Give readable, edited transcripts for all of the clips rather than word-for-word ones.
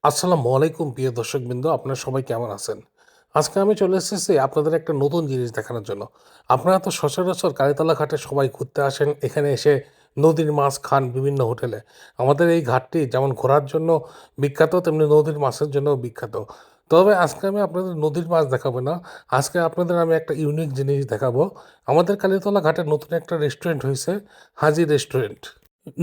আসসালামু আলাইকুম প্রিয় দর্শকবৃন্দ, আপনারা সবাই কেমন আছেন? আজকে আমি চলে এসেছি আপনাদের একটা নতুন জিনিস দেখানোর জন্য। আপনারা তো সচরাচর কালীতলা ঘাটে সবাই ঘুরতে আসেন, এখানে এসে নদীর মাছ খান বিভিন্ন হোটেলে। আমাদের এই ঘাটটি যেমন ঘোরার জন্য বিখ্যাত, তেমনি নদীর মাছের জন্যও বিখ্যাত। তবে আজকে আমি আপনাদের নদীর মাছ দেখাবো না, আজকে আপনাদের আমি একটা ইউনিক জিনিস দেখাবো। আমাদের কালীতলা ঘাটে নতুন একটা রেস্টুরেন্ট হয়েছে, হাজী রেস্টুরেন্ট।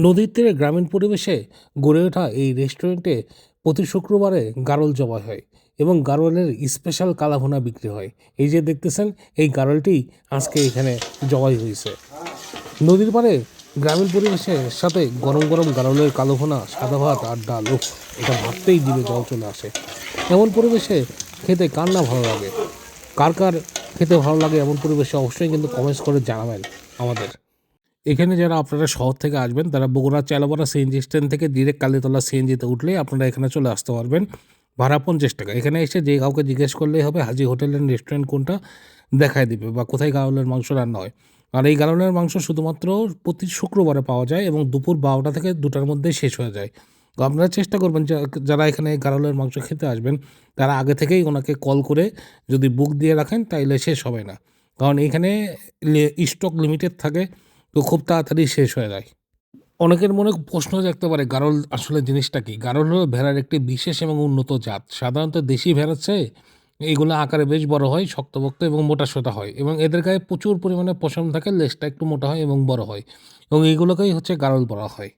নদীর তীরে গ্রামীণ পরিবেশে গড়ে ওঠা এই রেস্টুরেন্টে প্রতি শুক্রবারে গারল জবাই হয় এবং গারলের স্পেশাল কালাভুনা বিক্রি হয়। এই যে দেখতেছেন, এই গারলটি আজকে এখানে জবাই হয়েছে। নদীর পাড়ে গ্রামীণ পরিবেশের সাথে গরম গরম গারলের কালোভুনা, সাদা ভাত আর ডাল, উফ, এটা ভাবতেই জিভে জল চলে আসে। এমন পরিবেশে খেতে কার না ভালো লাগে? কার কার খেতে ভালো লাগে এমন পরিবেশে অবশ্যই কিন্তু কমেন্টস করে জানাবেন আমাদের। এখানে যারা আপনারা শহর থেকে আসবেন তারা বগুড়া চাইলাপাড়া সিএনজি স্ট্যান্ড থেকে ডিরেক্ট কালীতলা সিএনজিতে উঠলেই আপনারা এখানে চলে আসতে পারবেন। ভাড়া 50 টাকা। এখানে এসে যে কাউকে জিজ্ঞেস করলেই হবে হাজী হোটেল অ্যান্ড রেস্টুরেন্ট কোনটা, দেখায় দিবে বা কোথায় গারলের মাংস রান্না হয়। আর এই গারলের মাংস শুধুমাত্র প্রতি শুক্রবারে পাওয়া যায় এবং দুপুর 12টা থেকে 2টার মধ্যেই শেষ হয়ে যায়। তো আপনারা চেষ্টা করবেন যারা এখানে গারলের মাংস খেতে আসবেন তারা আগে থেকেই ওনাকে কল করে যদি বুক দিয়ে রাখেন তাইলে শেষ হবে না। কারণ এখানে স্টক লিমিটেড থাকে, তো খুব তাড়াতাড়ি শেষ হয়ে যায়। অনেকের মনে প্রশ্ন জাগতে পারে গারল আসলে জিনিসটা কি? গারল হলো ভেড়ার একটি বিশেষ এবং উন্নত জাত। সাধারণত দেশি ভেড়ার চেয়ে এগুলো আকারে বেশ বড় হয়, শক্তপোক্ত এবং মোটা-সোটা হয় এবং এদের গায়ে প্রচুর পরিমাণে পশম থাকে, লেজটা একটু মোটা হয় এবং বড় হয় এবং এইগুলোকেই হচ্ছে গারল বলা হয়।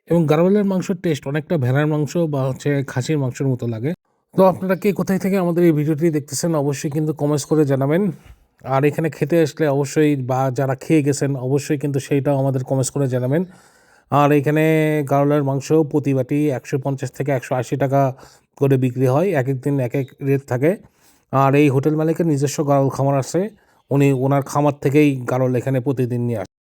এবং গারলের মাংসের টেস্ট অনেকটা ভেড়ার মাংস বা হচ্ছে খাসির মাংসের মতো লাগে। তো আপনারা কে কোথায় থেকে আমাদের এই ভিডিওটি দেখতেছেন অবশ্যই কিন্তু কমেন্টস করে জানাবেন। আর এখানে খেতে আসলে অবশ্যই বা যারা খেয়ে গেছেন অবশ্যই কিন্তু সেইটাও আমাদের কমেন্টস করে জানাবেন। আর এখানে গারলের মাংস প্রতি বাটি ১৫০ থেকে ১৮০ টাকা করে বিক্রি হয়। একেক দিন একেক রেট থাকে। আর এই হোটেল মালিকের নিজস্ব গারল খামার আছে। উনি ওনার খামার থেকেই গারল এখানে প্রতিদিন নিয়ে আসেন।